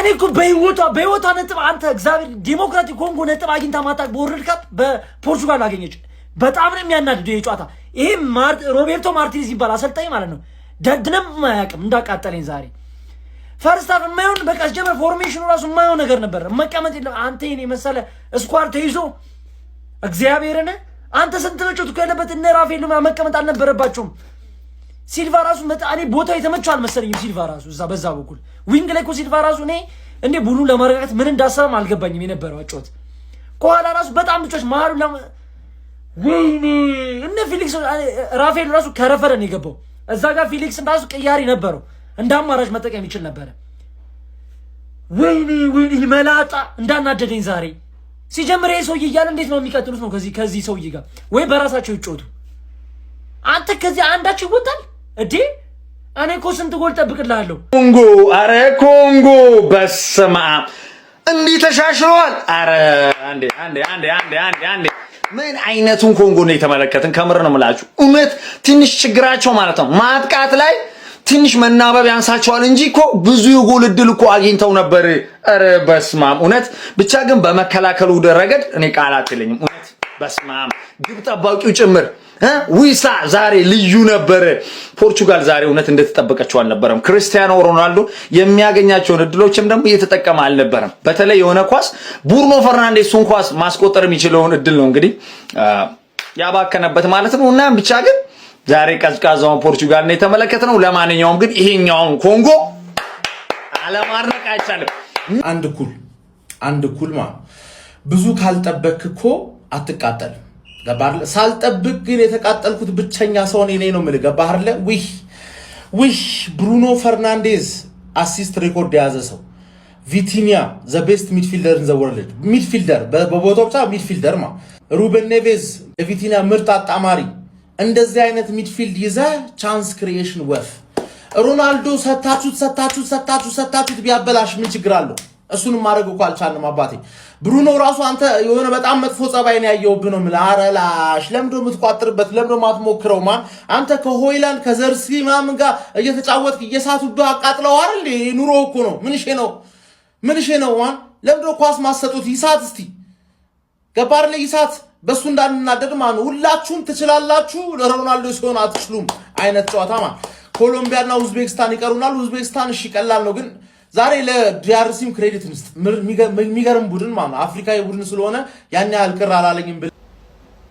እኔ እኮ በህይወቷ ነጥብ አንተ እግዚአብሔር ዲሞክራቲክ ኮንጎ ነጥብ አግኝታ ማጣቅ በወርልድ ካፕ በፖርቹጋል አገኘች። በጣም ነው የሚያናድደው የጨዋታ ይሄ ሮቤርቶ ማርቲኔዝ ይባል አሰልጣኝ ማለት ነው። ደድንም ማያውቅም እንዳቃጠለኝ ዛሬ ፈርስት ሃፍ የማይሆን በቃ ጀመር ፎርሜሽኑ ራሱ የማይሆን ነገር ነበር። መቀመጥ የለም አንተ ይሄን የመሰለ ስኳድ ተይዞ እግዚአብሔርን አንተ ስንት መጮት እኮ ያለበት እነ ራፌል መቀመጥ አልነበረባቸውም። ሲልቫ ራሱ እኔ ቦታው የተመቸው አልመሰለኝም። ሲልቫ ራሱ እዛ በዛ በኩል ዊንግ ላይ እኮ ሲልቫ ራሱ እኔ እንዴ ቡኑ ለማረጋጋት ምን እንዳሰበም አልገባኝም። የነበረው አጮት ከኋላ ራሱ በጣም ብቻዎች መሀሉ ወይኔ እነ ፊሊክስ ራፌል ራሱ ከረፈረ ነው የገባው። እዛ ጋር ፊሊክስ ራሱ ቅያሪ ነበረው እንደ አማራጭ መጠቀም ይችል ነበር። ወይኔ መላጣ እንዳናደደኝ ዛሬ ሲጀምር ይሄ ሰውዬ እያለ እንዴት ነው የሚቀጥሉት ነው ከዚህ ሰውዬ ጋር ወይ በራሳቸው ይጮቱ። አንተ ከዚህ አንዳችሁ ይወጣል እንዴ? እኔ እኮ ስንት ጎል ጠብቅልሃለሁ። ኮንጎ አረ ኮንጎ በስመ አብ እንዲህ ተሻሽሏል። አረ አንዴ ምን አይነቱን ኮንጎ ነው የተመለከትን? ከምር ነው የምላችሁ። እውነት ትንሽ ችግራቸው ማለት ነው ማጥቃት ላይ ትንሽ መናበብ ያንሳቸዋል እንጂ እኮ ብዙ የጎል እድል እኮ አግኝተው ነበር። አረ በስመ አብ እውነት ብቻ ግን በመከላከሉ ረገድ እኔ ቃላት የለኝም። እውነት በስመ አብ ግብ ጠባቂው ጭምር ዊሳ ዛሬ ልዩ ነበር። ፖርቹጋል ዛሬ እውነት እንደተጠበቀችው አልነበረም። ክርስቲያኖ ሮናልዶ የሚያገኛቸውን እድሎችም ደግሞ እየተጠቀመ አልነበረም። በተለይ የሆነ ኳስ ቡርኖ ፈርናንዴስን ኳስ ማስቆጠር የሚችለውን እድል ነው እንግዲህ ያባከነበት ማለት ነው። እና ብቻ ግን ዛሬ ቀዝቃዛውን ፖርቹጋል ነው የተመለከተነው። ለማንኛውም ግን ይሄኛውን ኮንጎ አለማድነቅ አይቻልም። አንድ ኩል ብዙ ካልጠበቅኮ አትቃጠልም። ገባህ? ሳልጠብቅ ግን የተቃጠልኩት ብቸኛ ሰው እኔ ነው የምልህ። ገባህ? ዊሽ ብሩኖ ፈርናንዴዝ አሲስት ሬኮርድ የያዘ ሰው ቪቲኒያ ዘ ቤስት ሚድፊልደር ኢን ዘ ወርልድ ሚድፊልደር በቦታው ብቻ ሚድፊልደር ሩበን ኔቬዝ የቪቲኒያ ምርጥ አጣማሪ እንደዚህ አይነት ሚድፊልድ ይዘ ቻንስ ክሪኤሽን ወፍ ሮናልዶ ሰታችሁት ቢያበላሽ ምን ችግር አለው? እሱንም ማድረግ እኮ አልቻልንም አባቴ። ብሩኖ ራሱ አንተ የሆነ በጣም መጥፎ ጸባይ ነው ያየውብህ ነው የምልህ። አረላሽ ለምዶ የምትቋጥርበት ለምዶ ማትሞክረው አንተ ከሆይላንድ ከዘርሲ ምናምን ጋር እየተጫወትክ እየሳቱብህ አቃጥለው አይደል? ኑሮ እኮ ነው። ምንሽ ነው ለምዶ ኳስ ማሰጡት ይሳት እስቲ ገባር ላይ ይሳት በሱ እንዳንናደድ ሁላችሁም ትችላላችሁ። ለሮናልዶ ሲሆን አትችሉም አይነት ጨዋታ ኮሎምቢያና ኡዝቤክስታን ይቀሩናል። ኡዝቤክስታን እሺ ቀላል ነው ግን ዛሬ ለዲአርሲም ክሬዲት እንስጥ። የሚገርም ቡድን አፍሪካዊ ቡድን ስለሆነ ያን ያህል ቅር አላለኝም።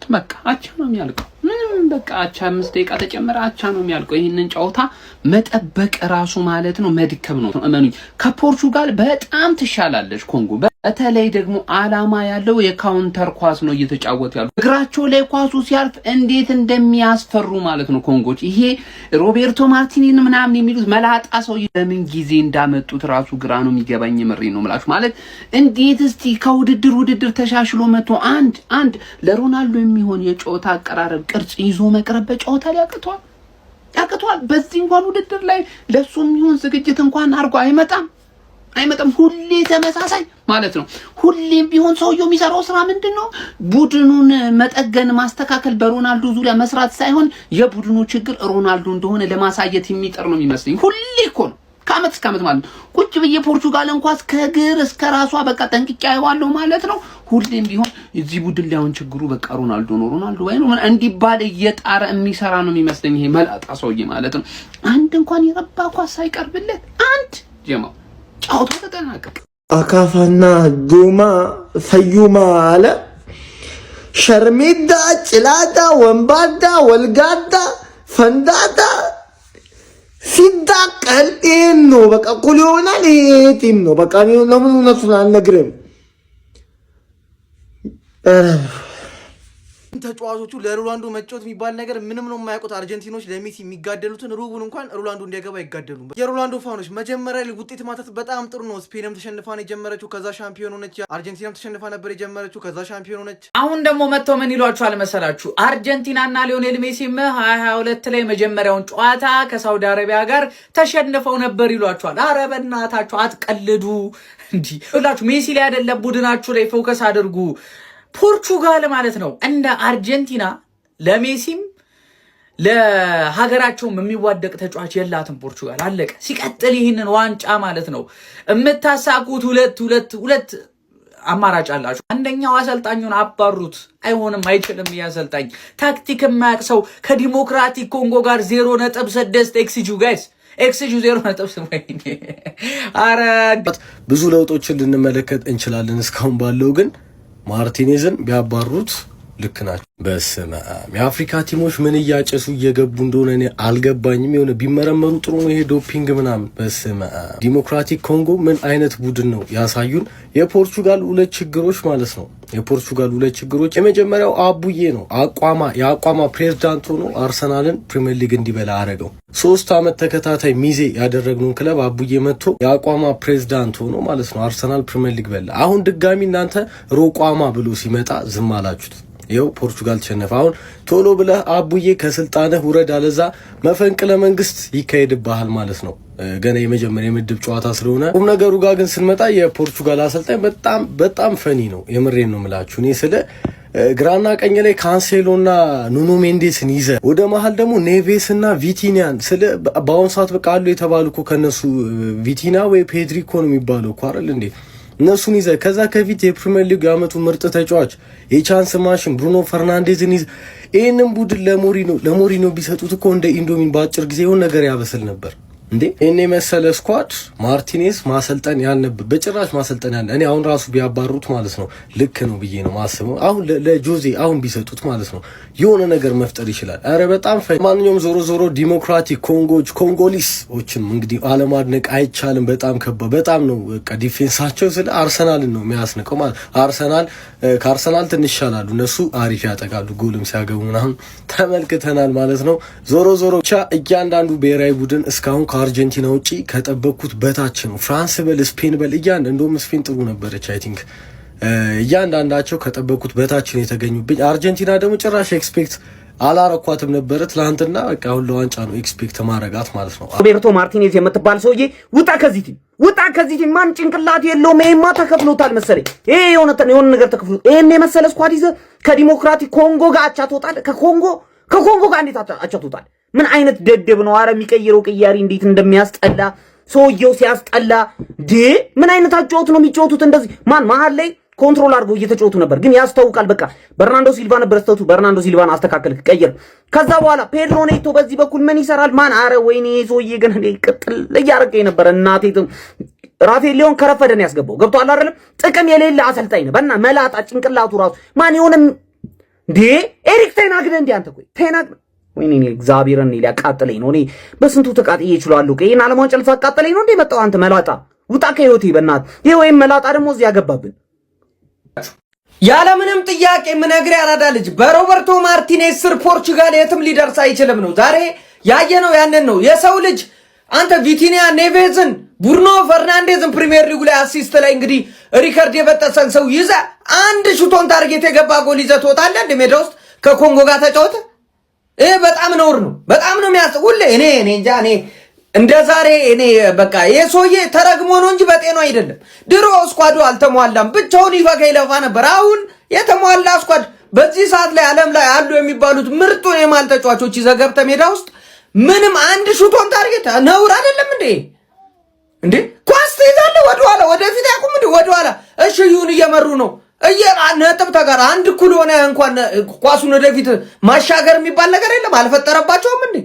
በቃ አቻ ነው የሚያልቀው። ምንም በቃ አቻ 5 ደቂቃ ተጨመረ አቻ ነው የሚያልቀው። ይሄንን ጨዋታ መጠበቅ ራሱ ማለት ነው መድከም ነው። እመኑኝ ከፖርቹጋል በጣም ትሻላለች ኮንጎ። በተለይ ደግሞ አላማ ያለው የካውንተር ኳስ ነው እየተጫወቱ ያሉ። እግራቸው ላይ ኳሱ ሲያልፍ እንዴት እንደሚያስፈሩ ማለት ነው ኮንጎች። ይሄ ሮቤርቶ ማርቲኔዝ ምናምን የሚሉት መላጣ ሰው ለምን ጊዜ እንዳመጡት ራሱ ግራ ነው የሚገባኝ። ምሬ ነው ማለት እንዴት እስቲ ከውድድር ተሻሽሎ መጥቶ አንድ ለሮናልዶ የሚሆን የጨዋታ አቀራረብ ቅርጽ ይዞ መቅረብ በጨዋታ ላይ ያቅቷል። በዚህ እንኳን ውድድር ላይ ለሱ የሚሆን ዝግጅት እንኳን አርጎ አይመጣም። ሁሌ ተመሳሳይ ማለት ነው። ሁሌም ቢሆን ሰውየው የሚሰራው ስራ ምንድነው? ቡድኑን መጠገን ማስተካከል፣ በሮናልዶ ዙሪያ መስራት ሳይሆን የቡድኑ ችግር ሮናልዶ እንደሆነ ለማሳየት የሚጥር ነው የሚመስለኝ። ሁሌ እኮ ነው ከአመት እስከ አመት ማለት ነው። ቁጭ ብዬ ፖርቹጋል እንኳን ከግር እስከ ራሷ በቃ ጠንቅቄ አይዋለሁ ማለት ነው። ሁሌም ቢሆን እዚህ ቡድን ላይ አሁን ችግሩ በቃ ሮናልዶ ወይ ነው እንዲባል እየጣረ የሚሰራ ነው የሚመስለኝ ይሄ መላጣ ሰውዬ ማለት ነው። አንድ እንኳን የረባ ኳስ ሳይቀርብለት ጀማው ጫውታው ተጠናቀቀ። አካፋና ዶማ ፈዩማ አለ ሸርሜዳ ጭላዳ ወንባዳ ወልጋዳ ፈንዳታ ሲዳቀል ይሄን ነው በቃ እኩል ይሆናል። ይሄ ቲም ነው በቃ ለምን እውነቱን አልነግርም። ተጫዋቾቹ ለሮናልዶ መጫወት የሚባል ነገር ምንም ነው የማያውቁት። አርጀንቲኖች ለሜሲ የሚጋደሉትን ሩቡን እንኳን ሮናልዶ እንዲያገባ አይጋደሉም። የሮናልዶ ፋኖች መጀመሪያ ላይ ውጤት ማታት በጣም ጥሩ ነው። ስፔንም ተሸንፋ ነው የጀመረችው፣ ከዛ ሻምፒዮን ሆነች። አርጀንቲናም ተሸንፋ ነበር የጀመረችው፣ ከዛ ሻምፒዮን ሆነች። አሁን ደግሞ መጥተው ምን ይሏቸዋል መሰላችሁ? አርጀንቲናና ሊዮኔል ሜሲም 2022 ላይ መጀመሪያውን ጨዋታ ከሳውዲ አረቢያ ጋር ተሸንፈው ነበር ይሏቸዋል። ኧረ በእናታችሁ አትቀልዱ እንዴ! ሁላችሁ ሜሲ ላይ አይደለም ቡድናችሁ ላይ ፎከስ አድርጉ። ፖርቹጋል ማለት ነው እንደ አርጀንቲና ለሜሲም ለሀገራቸውም የሚዋደቅ ተጫዋች የላትም ፖርቹጋል። አለቀ። ሲቀጥል ይህንን ዋንጫ ማለት ነው የምታሳኩት ሁለት አማራጭ አላችሁ። አንደኛው አሰልጣኙን አባሩት። አይሆንም፣ አይችልም። ያሰልጣኝ ታክቲክ የማያውቅ ሰው ከዲሞክራቲክ ኮንጎ ጋር 0.6 ኤክስጂ ጋይስ ኤክስጂ 0.8 አረ ብዙ ለውጦችን ልንመለከት እንችላለን። እስካሁን ባለው ግን ማርቲኔዝን ቢያባሩት ልክ ናቸው። በስመ አብ የአፍሪካ ቲሞች ምን እያጨሱ እየገቡ እንደሆነ እኔ አልገባኝም። የሆነ ቢመረመሩ ጥሩ ነው ይሄ ዶፒንግ ምናምን። በስመ አብ ዲሞክራቲክ ኮንጎ ምን አይነት ቡድን ነው ያሳዩን። የፖርቹጋል ሁለት ችግሮች ማለት ነው። የፖርቹጋል ሁለት ችግሮች የመጀመሪያው አቡዬ ነው። የአቋማ ፕሬዝዳንት ሆኖ አርሰናልን ፕሪሚየር ሊግ እንዲበላ አረገው። 3 ዓመት ተከታታይ ሚዜ ያደረግነውን ክለብ አቡዬ መጥቶ የአቋማ ፕሬዝዳንት ሆኖ ማለት ነው አርሰናል ፕሪሚየር ሊግ በላ። አሁን ድጋሚ እናንተ ሮቋማ ብሎ ሲመጣ ዝም አላችሁት። ይኸው ፖርቹጋል ተሸነፈ። አሁን ቶሎ ብለህ አቡዬ ከስልጣንህ ውረድ፣ አለዛ መፈንቅለ መንግስት ይካሄድብሃል ማለት ነው። ገና የመጀመሪያ የምድብ ጨዋታ ስለሆነ ቁም ነገሩ ጋር ግን ስንመጣ የፖርቹጋል አሰልጣኝ በጣም ፈኒ ነው። የምሬን ነው የምላችሁ። እኔ ስለ ግራና ቀኝ ላይ ካንሴሎና ኑኖ ሜንዴስን ይዘ ወደ መሀል ደግሞ ኔቬስና ቪቲኒያን ስለ በአሁኑ ሰዓት በቃ አሉ የተባሉ እኮ ከነሱ ቪቲና ወይ ፔድሪኮ ነው የሚባለው እኮ አይደል እንዴ? እነሱን ይዘ ከዛ ከፊት የፕሪሚየር ሊግ ያመጡ ምርጥ ተጫዋች የቻንስ ማሽን ብሩኖ ፈርናንዴዝን ይዘ ይህንን ቡድን ለሞሪኖ ቢሰጡት እኮ እንደ ኢንዶሚን በአጭር ጊዜ የሆነ ነገር ያበስል ነበር እንዴ። እኔ መሰለ ስኳድ ማርቲኔዝ ማሰልጠን ያልነበር በጭራሽ ማሰልጠን ያለ እኔ አሁን ራሱ ቢያባሩት ማለት ነው ልክ ነው ብዬ ነው ማስበው። አሁን ለጆዜ አሁን ቢሰጡት ማለት ነው የሆነ ነገር መፍጠር ይችላል። አረ በጣም ማንኛውም ዞሮ ዲሞክራቲክ ኮንጎሊስዎችም እንግዲህ አለማድነቅ አይቻልም። በጣም በጣም ነው በቃ ዲፌንሳቸው ስለ አርሰናልን ነው የሚያስነቀው ማለት አርሰናል ከአርሰናል ትንሽ ይሻላሉ። እነሱ አሪፍ ያጠቃሉ፣ ጎልም ሲያገቡ ምናምን ተመልክተናል ማለት ነው። ዞሮ ብቻ እያንዳንዱ ብሔራዊ ቡድን እስካሁን ከአርጀንቲና ውጪ ከጠበቅኩት በታች ነው። ፍራንስ በል ስፔን በል እንደውም ስፔን ጥሩ ነበረች አይ ቲንክ እያንዳንዳቸው ከጠበቅኩት በታች ነው የተገኙብኝ። አርጀንቲና ደግሞ ጭራሽ ኤክስፔክት አላረኳትም ነበረ ትላንትና። በቃ አሁን ለዋንጫ ነው ኤክስፔክት ማረጋት ማለት ነው። ሮቤርቶ ማርቲኔዝ የምትባል ሰውዬ ውጣ ከዚህ ቲም ማን ጭንቅላት የለውም። ይሄማ ተከፍሎታል መሰለኝ። ይሄ የሆነ ነገር ተከፍሎ ይሄን የመሰለ ስኳድ ይዘህ ከዲሞክራቲክ ኮንጎ ጋር አቻ ትወጣለህ። ከኮንጎ ጋር እንዴት አቻ ትወጣለህ? ምን አይነት ደደብ ነው? አረ የሚቀይረው ቅያሪ እንዴት እንደሚያስጠላ ሰውየው ሲያስጠላ። ምን አይነት አጫወት ነው የሚጫወቱት? እንደዚህ ማን መሀል ላይ ኮንትሮል አድርገው እየተጫወቱ ነበር፣ ግን ያስታውቃል። በቃ በርናንዶ ሲልቫ ነበር ስተቱ። በርናንዶ ሲልቫን አስተካከልክ፣ ቀየር። ከዛ በኋላ ፔድሮ ኔቶ በዚህ በኩል ምን ይሰራል? ማን አረ ወይኔ ሰውዬ ግን እንደ ቅጥል እያረገ ነበር። እናቴ ራፌል ሊዮን ከረፈደን ያስገባው ገብቷል አይደለም? ጥቅም የሌለ አሰልጣኝ ነው። በእና መላጣ ጭንቅላቱ ራሱ ማን የሆነ ኤሪክ ቴናግ እንደ አንተ ቆይ ቴናግ ወይኔ እግዚአብሔርን ሊያቃጥለኝ ነው። እኔ በስንቱ ተቃጥዬ ይችላል። ይሄን ዓለም ዋንጫ ልታቃጥለኝ ነው እንዴ መጣው? አንተ መላጣ ውጣ ከህይወቴ በእናትህ። ይሄ ወይም መላጣ ደግሞ እዚህ ያገባብን። ያለምንም ጥያቄ የምነግርህ ያራዳ ልጅ በሮበርቶ ማርቲኔዝ ስር ፖርቹጋል የትም ሊደርስ አይችልም ነው። ዛሬ ያየነው ያንን ነው። የሰው ልጅ አንተ ቪቲኒያ ኔቬዝን ብሩኖ ፈርናንዴዝን ፕሪሚየር ሊጉ ላይ አሲስት ላይ እንግዲህ ሪከርድ የበጠሰን ሰው ይዘ አንድ ሹቶን ታርጌት የገባ ጎል ይዘህ ትወጣለህ እንደ ሜዳ ውስጥ ከኮንጎ ጋር ተጫወተ። ይሄ በጣም ነውር ነው። በጣም ነው የሚያስውል። እኔ እንጃ እኔ እንደ ዛሬ እኔ በቃ የሰውዬ ተረግሞ ነው እንጂ በጤናው አይደለም። ድሮ ስኳዱ አልተሟላም፣ ብቻውን ይፈጋ ይለፋ ነበር። አሁን የተሟላ ስኳድ በዚህ ሰዓት ላይ ዓለም ላይ አሉ የሚባሉት ምርጡ የማል ተጫዋቾች ይዘህ ገብተህ ሜዳ ውስጥ ምንም አንድ ሹቶን ታርጌት ነውር አይደለም እንዴ? ኳስ ትይዛለህ ወደኋላ፣ ወደፊት ያቁም እንዴ ወደኋላ። እሺ ይሁን እየመሩ ነው ነጥብ ተጋር አንድ እኩል ሆነ እንኳን ኳሱን ወደፊት ማሻገር የሚባል ነገር የለም። አልፈጠረባቸውም እንዴ?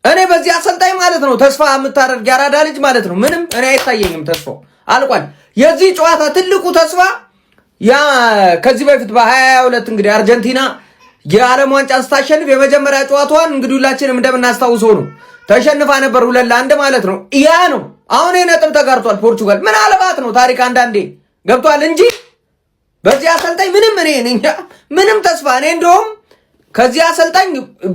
እኔ በዚህ አሰልጣኝ ማለት ነው ተስፋ የምታደርግ ያራዳ ልጅ ማለት ነው ምንም እኔ አይታየኝም። ተስፋው አልቋል። የዚህ ጨዋታ ትልቁ ተስፋ ያ ከዚህ በፊት በ2022 እንግዲህ አርጀንቲና የዓለም ዋንጫ ስታሸንፍ የመጀመሪያ ጨዋታዋን እንግዲህ ሁላችንም እንደምናስታውሰው ነው ተሸንፋ ነበር 2-1 ማለት ነው። ያ ነው አሁን ነጥብ ተጋርቷል ፖርቹጋል። ምናልባት ነው ታሪክ አንዳንዴ ገብቷል እንጂ በዚህ አሰልጣኝ ምንም ተስፋ እኔ እንደውም ከዚህ አሰልጣኝ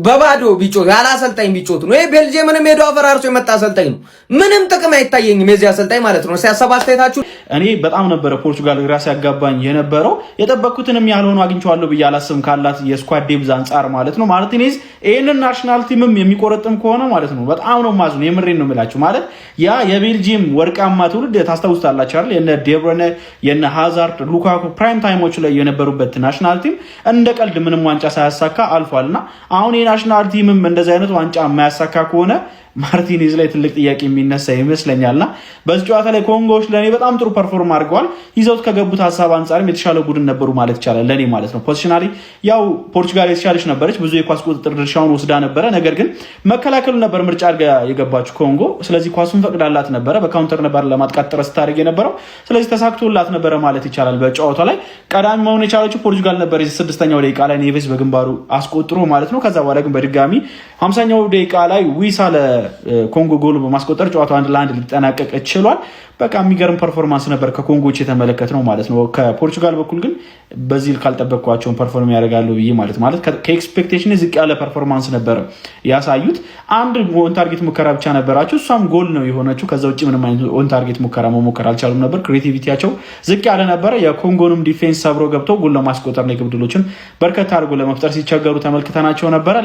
በባዶ ቢጮት ያለ አሰልጣኝ ቢጮት ነው። ይሄ ቤልጂየምንም ሄዶ አፈራርሶ የመጣ አሰልጣኝ ነው። ምንም ጥቅም አይታየኝም የዚህ አሰልጣኝ ማለት ነው። ሲያሰባ አስተያየታችሁ እኔ በጣም ነበረ ፖርቹጋል ግራ ሲያጋባኝ የነበረው የጠበቅኩትንም ያህል ሆኖ አግኝቼዋለሁ ብዬ አላስብም ካላት የስኳድ ዴብዝ አንጻር ማለት ነው። ማርቲኔዝ ይሄንን ናሽናል ቲምም የሚቆረጥም ከሆነ ማለት ነው በጣም ነው ማዝነው። የምሬን ነው የምላችሁ ማለት ያ የቤልጂየም ወርቃማ ትውልድ ታስታውሳላችሁ አይደል? የነ ዴብሮነ የነ ሃዛርድ ሉካኩ ፕራይም ታይሞች ላይ የነበሩበት ናሽናል ቲም እንደ ቀልድ ምንም ዋንጫ ሳያሳካ አልፏልና አሁን የናሽናል ቲምም እንደዚህ አይነት ዋንጫ የማያሳካ ከሆነ ማርቲኔዝ ላይ ትልቅ ጥያቄ የሚነሳ ይመስለኛልና በዚህ ጨዋታ ላይ ኮንጎዎች ለኔ በጣም ጥሩ ፐርፎርም አድርገዋል። ይዘውት ከገቡት ሀሳብ አንጻርም የተሻለ ቡድን ነበሩ ማለት ይቻላል ለኔ ማለት ነው። ፖዚሽናሊ ያው ፖርቹጋል የተሻለች ነበረች፣ ብዙ የኳስ ቁጥጥር ድርሻውን ወስዳ ነበረ። ነገር ግን መከላከሉ ነበር ምርጫ አድርጋ የገባችው ኮንጎ። ስለዚህ ኳሱን ፈቅዳላት ነበረ፣ በካውንተር ነበር ለማጥቃት ጥረት ስታደርግ የነበረው። ስለዚህ ተሳክቶላት ነበረ ማለት ይቻላል። በጨዋታው ላይ ቀዳሚ መሆን የቻለችው ፖርቹጋል ነበር። የ6ኛው ደቂቃ ላይ ኔቬዝ በግንባሩ አስቆጥሮ ማለት ነው። ከዛ በኋላ ግን በድጋሚ 50ኛው ደቂቃ ላይ ዊሳ ኮንጎ ጎል በማስቆጠር ጨዋታው 1-1 ሊጠናቀቅ ችሏል። በቃ የሚገርም ፐርፎርማንስ ነበር ከኮንጎች የተመለከትነው ማለት ነው። ከፖርቹጋል በኩል ግን በዚህ ካልጠበቅኳቸውን ፐርፎርም ያደርጋሉ ብዬ ማለት ከኤክስፔክቴሽን ዝቅ ያለ ፐርፎርማንስ ነበር ያሳዩት። አንድ ኦን ታርጌት ሙከራ ብቻ ነበራቸው፣ እሷም ጎል ነው የሆነችው። ከዛ ውጭ ምንም አይነት ኦን ታርጌት ሙከራ መሞከር አልቻሉም ነበር። ክሬቲቪቲያቸው ዝቅ ያለ ነበረ። የኮንጎንም ዲፌንስ ሰብሮ ገብተው ጎል ለማስቆጠር ነው የግብ ዕድሎችን በርከት አድርጎ ለመፍጠር ሲቸገሩ ተመልክተናቸው ነበረ።